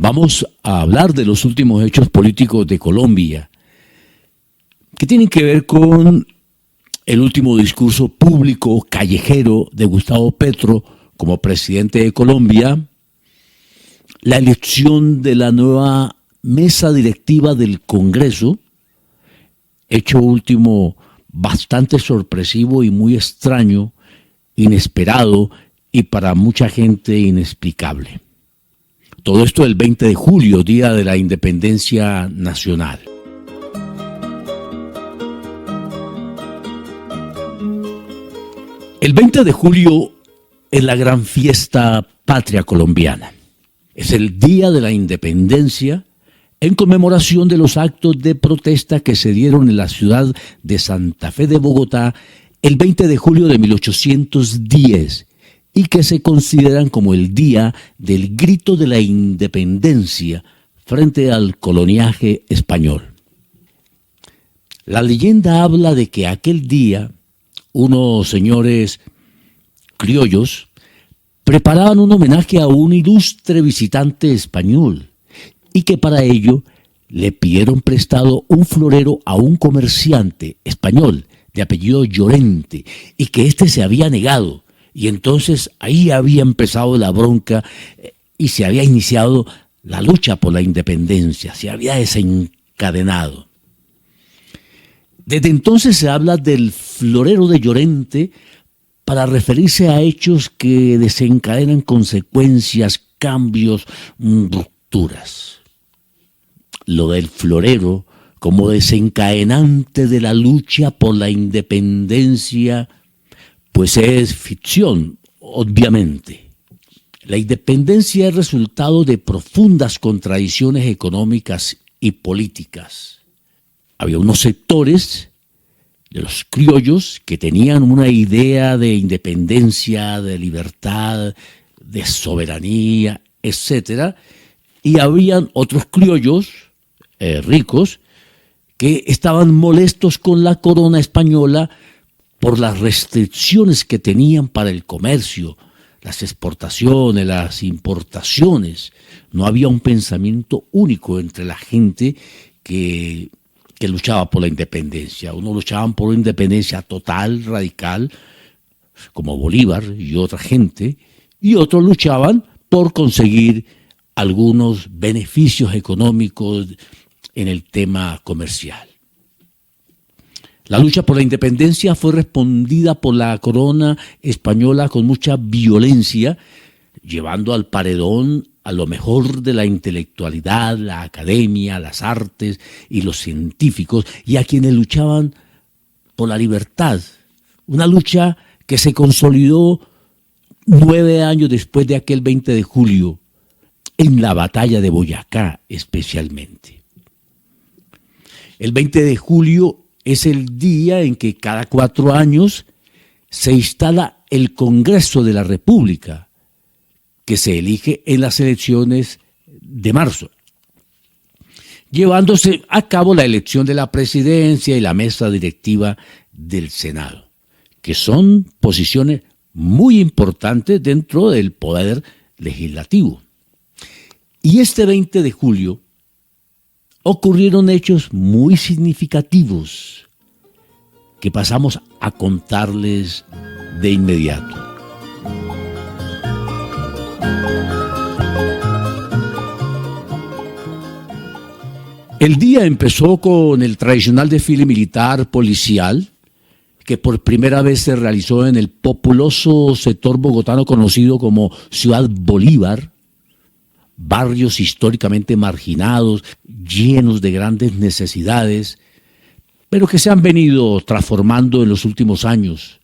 Vamos a hablar de los últimos hechos políticos de Colombia, que tienen que ver con el último discurso público callejero de Gustavo Petro como presidente de Colombia, la elección de la nueva mesa directiva del Congreso, hecho último bastante sorpresivo y muy extraño, inesperado y para mucha gente inexplicable. Todo esto el 20 de julio, Día de la Independencia Nacional. El 20 de julio es la gran fiesta patria colombiana. Es el Día de la Independencia en conmemoración de los actos de protesta que se dieron en la ciudad de Santa Fe de Bogotá el 20 de julio de 1810 y que se consideran como el día del grito de la independencia frente al coloniaje español. La leyenda habla de que aquel día unos señores criollos preparaban un homenaje a un ilustre visitante español y que para ello le pidieron prestado un florero a un comerciante español de apellido Llorente y que éste se había negado. Y entonces ahí había empezado la bronca y se había iniciado la lucha por la independencia, se había desencadenado. Desde entonces se habla del florero de Llorente para referirse a hechos que desencadenan consecuencias, cambios, rupturas. Lo del florero como desencadenante de la lucha por la independencia pues es ficción, obviamente. La independencia es resultado de profundas contradicciones económicas y políticas. Había unos sectores de los criollos que tenían una idea de independencia, de libertad, de soberanía, etc. Y habían otros criollos ricos que estaban molestos con la corona española por las restricciones que tenían para el comercio, las exportaciones, las importaciones. No había un pensamiento único entre la gente que luchaba por la independencia. Unos luchaban por una independencia total, radical, como Bolívar y otra gente, y otros luchaban por conseguir algunos beneficios económicos en el tema comercial. La lucha por la independencia fue respondida por la corona española con mucha violencia, llevando al paredón a lo mejor de la intelectualidad, la academia, las artes y los científicos, y a quienes luchaban por la libertad. Una lucha que se consolidó 9 años después de aquel 20 de julio, en la batalla de Boyacá especialmente. El 20 de julio es el día en que cada 4 años se instala el Congreso de la República, que se elige en las elecciones de marzo, llevándose a cabo la elección de la presidencia y la mesa directiva del Senado, que son posiciones muy importantes dentro del poder legislativo. Y este 20 de julio ocurrieron hechos muy significativos que pasamos a contarles de inmediato. El día empezó con el tradicional desfile militar policial que por primera vez se realizó en el populoso sector bogotano conocido como Ciudad Bolívar, barrios históricamente marginados, llenos de grandes necesidades, pero que se han venido transformando en los últimos años,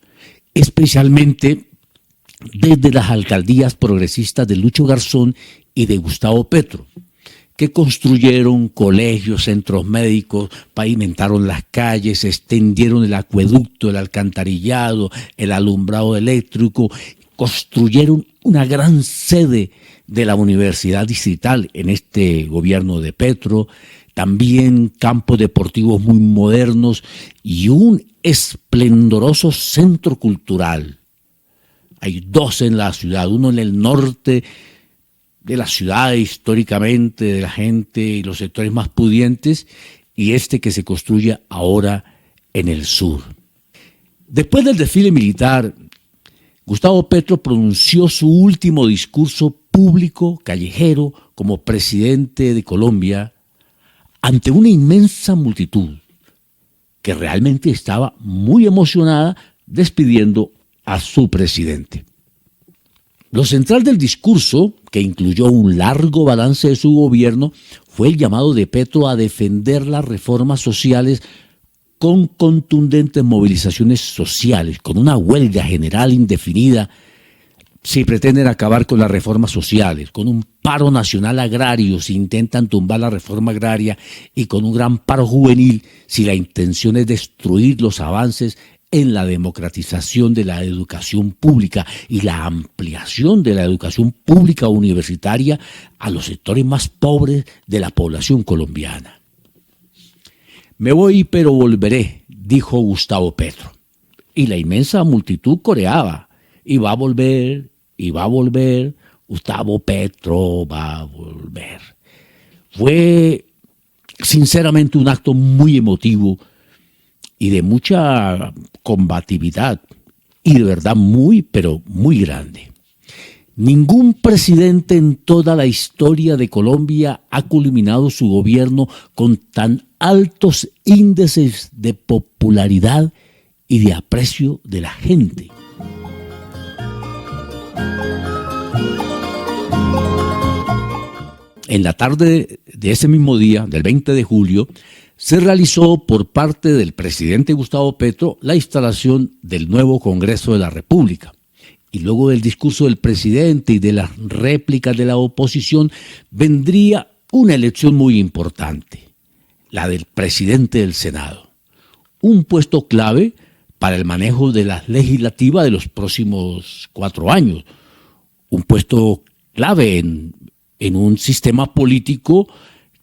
especialmente desde las alcaldías progresistas de Lucho Garzón y de Gustavo Petro, que construyeron colegios, centros médicos, pavimentaron las calles, extendieron el acueducto, el alcantarillado, el alumbrado eléctrico, construyeron una gran sede de la Universidad Distrital en este gobierno de Petro, también campos deportivos muy modernos y un esplendoroso centro cultural. Hay 2 en la ciudad, uno en el norte de la ciudad históricamente, de la gente y los sectores más pudientes, y este que se construye ahora en el sur. Después del desfile militar, Gustavo Petro pronunció su último discurso público, callejero, como presidente de Colombia, ante una inmensa multitud que realmente estaba muy emocionada despidiendo a su presidente. Lo central del discurso, que incluyó un largo balance de su gobierno, fue el llamado de Petro a defender las reformas sociales con contundentes movilizaciones sociales, con una huelga general indefinida, si pretenden acabar con las reformas sociales, con un paro nacional agrario si intentan tumbar la reforma agraria y con un gran paro juvenil si la intención es destruir los avances en la democratización de la educación pública y la ampliación de la educación pública universitaria a los sectores más pobres de la población colombiana. Me voy pero volveré, dijo Gustavo Petro. Y la inmensa multitud coreaba, y va a volver, Gustavo Petro va a volver. Fue sinceramente un acto muy emotivo y de mucha combatividad, y de verdad muy, pero muy grande. Ningún presidente en toda la historia de Colombia ha culminado su gobierno con tan altos índices de popularidad y de aprecio de la gente. En la tarde de ese mismo día, del 20 de julio, se realizó por parte del presidente Gustavo Petro la instalación del nuevo Congreso de la República. Y luego del discurso del presidente y de las réplicas de la oposición, vendría una elección muy importante, la del presidente del Senado. Un puesto clave para el manejo de la legislativa de los próximos 4 años. Un puesto clave en un sistema político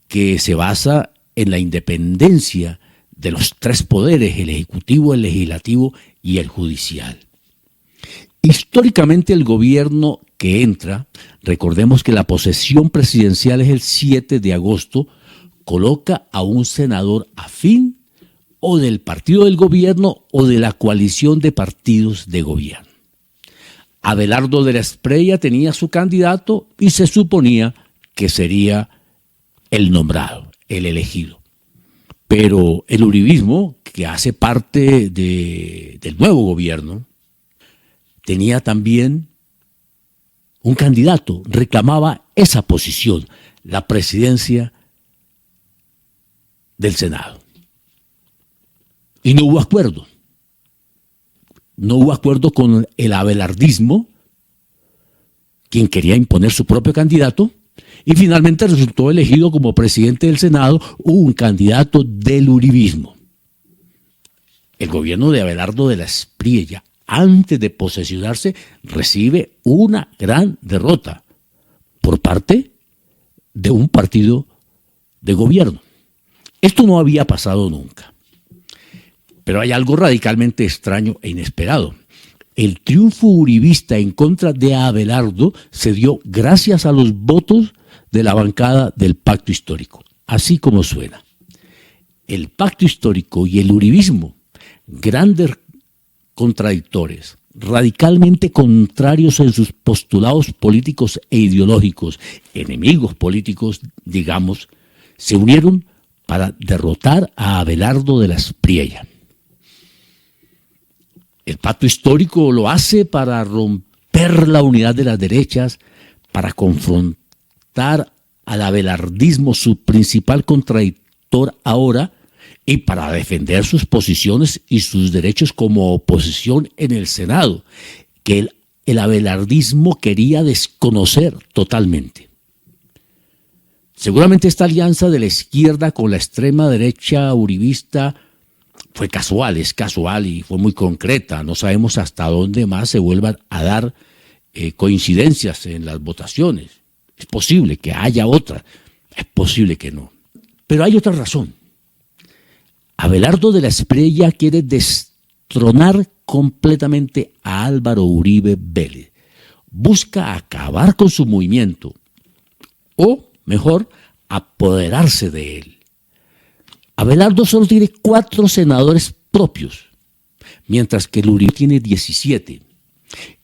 que se basa en la independencia de los 3 poderes, el ejecutivo, el legislativo y el judicial. Históricamente el gobierno que entra, recordemos que la posesión presidencial es el 7 de agosto, coloca a un senador afín o del partido del gobierno o de la coalición de partidos de gobierno. Abelardo de la Espriella tenía su candidato y se suponía que sería el nombrado, el elegido. Pero el uribismo, que hace parte del nuevo gobierno, tenía también un candidato, reclamaba esa posición, la presidencia del Senado. Y no hubo acuerdo. No hubo acuerdo con el abelardismo, quien quería imponer su propio candidato, y finalmente resultó elegido como presidente del Senado un candidato del uribismo. El gobierno de Abelardo de la Espriella, antes de posesionarse, recibe una gran derrota por parte de un partido de gobierno. Esto no había pasado nunca. Pero hay algo radicalmente extraño e inesperado. El triunfo uribista en contra de Abelardo se dio gracias a los votos de la bancada del Pacto Histórico. Así como suena. El Pacto Histórico y el uribismo, grandes contradictores, radicalmente contrarios en sus postulados políticos e ideológicos, enemigos políticos, digamos, se unieron para derrotar a Abelardo de la Espriella. El Pacto Histórico lo hace para romper la unidad de las derechas, para confrontar al abelardismo, su principal contradictor ahora, y para defender sus posiciones y sus derechos como oposición en el Senado, que el abelardismo quería desconocer totalmente. Seguramente esta alianza de la izquierda con la extrema derecha uribista fue casual, es casual y fue muy concreta. No sabemos hasta dónde más se vuelvan a dar coincidencias en las votaciones. Es posible que haya otra, es posible que no. Pero hay otra razón. Abelardo de la Espriella quiere destronar completamente a Álvaro Uribe Vélez. Busca acabar con su movimiento, o, mejor, apoderarse de él. Abelardo solo tiene 4 senadores propios, mientras que el Uribe tiene 17.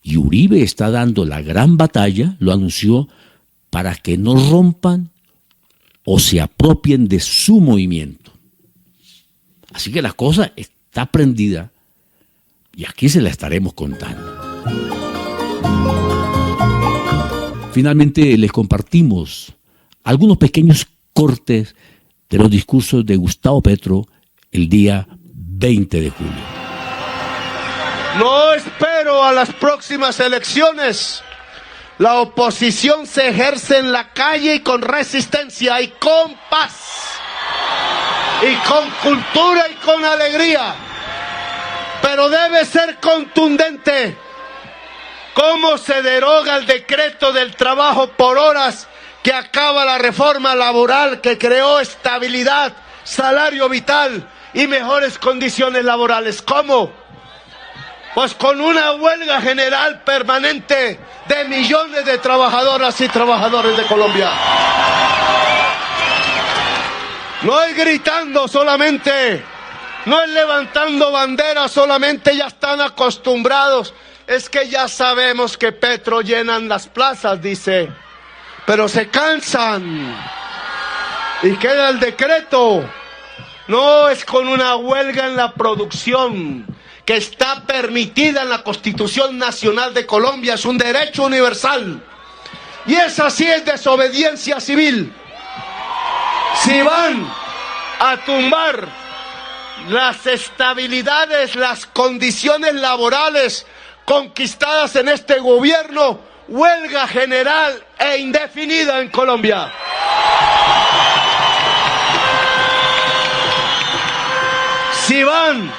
Y Uribe está dando la gran batalla, lo anunció, para que no rompan o se apropien de su movimiento. Así que la cosa está prendida y aquí se la estaremos contando. Finalmente les compartimos algunos pequeños cortes de los discursos de Gustavo Petro el día 20 de julio. No espero a las próximas elecciones. La oposición se ejerce en la calle y con resistencia y con paz, y con cultura y con alegría. Pero debe ser contundente. ¿Cómo se deroga el decreto del trabajo por horas que acaba la reforma laboral que creó estabilidad, salario vital y mejores condiciones laborales? ¿Cómo? Pues con una huelga general permanente de millones de trabajadoras y trabajadores de Colombia. No es gritando solamente, no es levantando banderas solamente, ya están acostumbrados. Es que ya sabemos que Petro llenan las plazas, dice, pero se cansan y queda el decreto. No es con una huelga en la producción que está permitida en la Constitución Nacional de Colombia, es un derecho universal. Y esa sí es desobediencia civil. Si van a tumbar las estabilidades, las condiciones laborales conquistadas en este gobierno, huelga general e indefinida en Colombia. Si van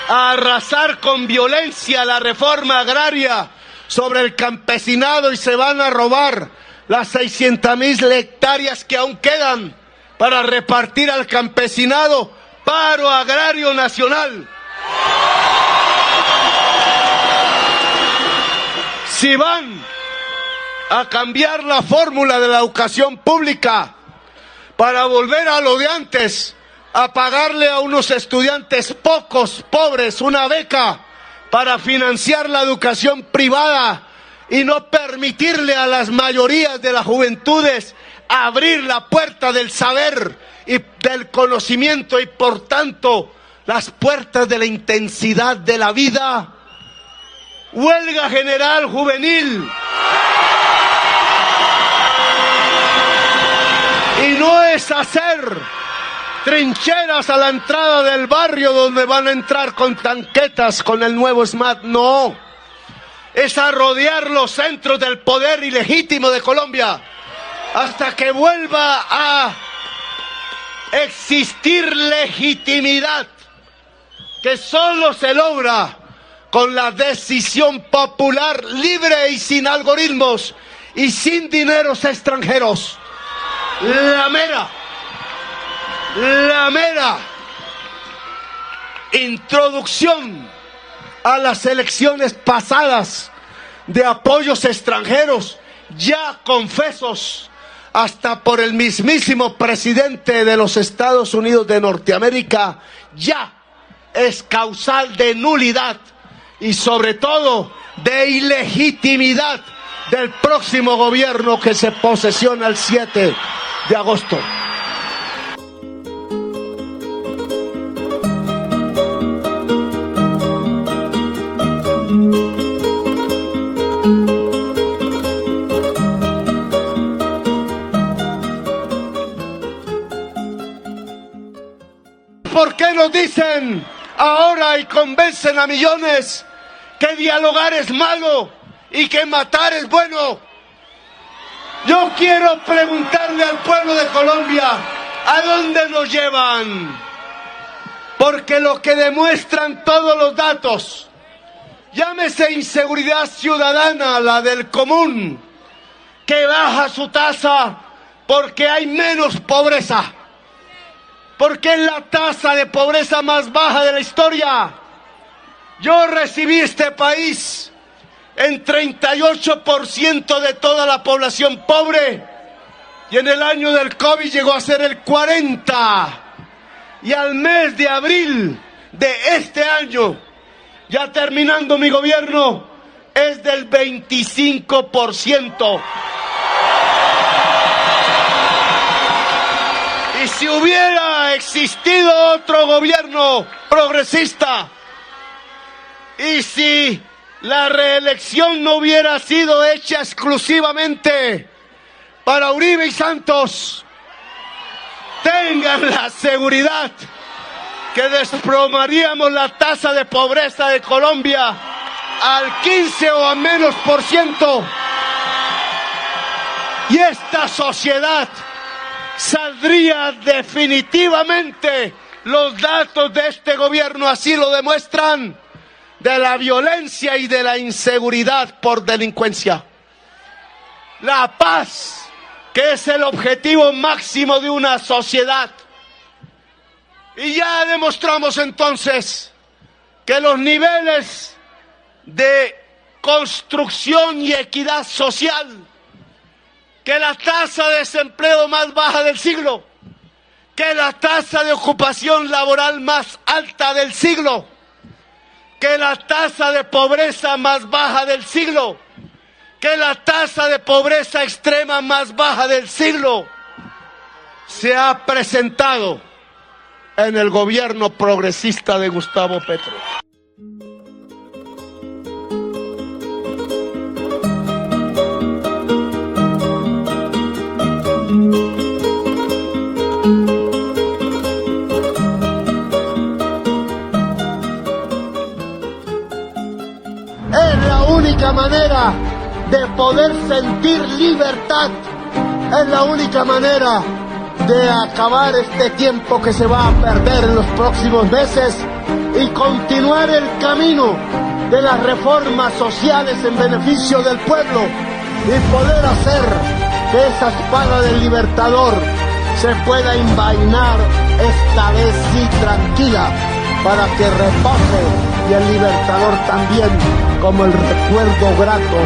a arrasar con violencia la reforma agraria sobre el campesinado y se van a robar las 600.000 hectáreas que aún quedan para repartir al campesinado, paro agrario nacional. Si van a cambiar la fórmula de la educación pública para volver a lo de antes, a pagarle a unos estudiantes pocos, pobres, una beca para financiar la educación privada y no permitirle a las mayorías de las juventudes abrir la puerta del saber y del conocimiento y por tanto las puertas de la intensidad de la vida. Huelga general juvenil. Y no es hacer trincheras a la entrada del barrio donde van a entrar con tanquetas con el nuevo SMAT, no. Es a rodear los centros del poder ilegítimo de Colombia hasta que vuelva a existir legitimidad que solo se logra con la decisión popular libre y sin algoritmos y sin dineros extranjeros. La mera introducción a las elecciones pasadas de apoyos extranjeros ya confesos hasta por el mismísimo presidente de los Estados Unidos de Norteamérica ya es causal de nulidad y sobre todo de ilegitimidad del próximo gobierno que se posesiona el 7 de agosto. ¿Por qué nos dicen ahora y convencen a millones que dialogar es malo y que matar es bueno? Yo quiero preguntarle al pueblo de Colombia, ¿a dónde nos llevan? Porque lo que demuestran todos los datos, llámese inseguridad ciudadana, la del común, que baja su tasa porque hay menos pobreza, porque es la tasa de pobreza más baja de la historia. Yo recibí este país en 38% de toda la población pobre Y en el año del COVID llegó a ser el 40%. Y al mes de abril de este año, ya terminando mi gobierno, es del 25%. Y si hubiera existido otro gobierno progresista, y si la reelección no hubiera sido hecha exclusivamente para Uribe y Santos, tengan la seguridad que desplomaríamos la tasa de pobreza de Colombia al 15 o a menos %. Y esta sociedad saldría definitivamente, los datos de este gobierno así lo demuestran, de la violencia y de la inseguridad por delincuencia. La paz, que es el objetivo máximo de una sociedad. Y ya demostramos entonces que los niveles de construcción y equidad social, que la tasa de desempleo más baja del siglo, que la tasa de ocupación laboral más alta del siglo, que la tasa de pobreza más baja del siglo, que la tasa de pobreza extrema más baja del siglo, se ha presentado en el gobierno progresista de Gustavo Petro. Es la única manera de poder sentir libertad, es la única manera de acabar este tiempo que se va a perder en los próximos meses y continuar el camino de las reformas sociales en beneficio del pueblo y poder hacer que esa espada del libertador se pueda envainar esta vez sí tranquila, para que repose y el libertador también como el recuerdo grato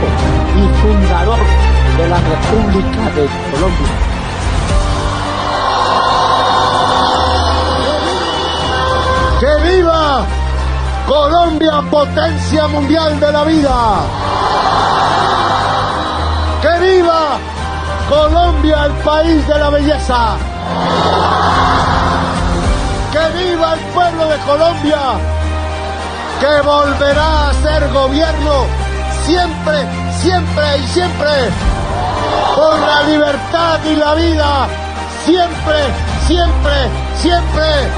y fundador de la República de Colombia. ¡Que viva Colombia, potencia mundial de la vida! ¡Que viva Colombia, el país de la belleza! ¡Que viva el pueblo de Colombia, que volverá a ser gobierno siempre, siempre y siempre por la libertad y la vida! ¡Siempre, siempre, siempre!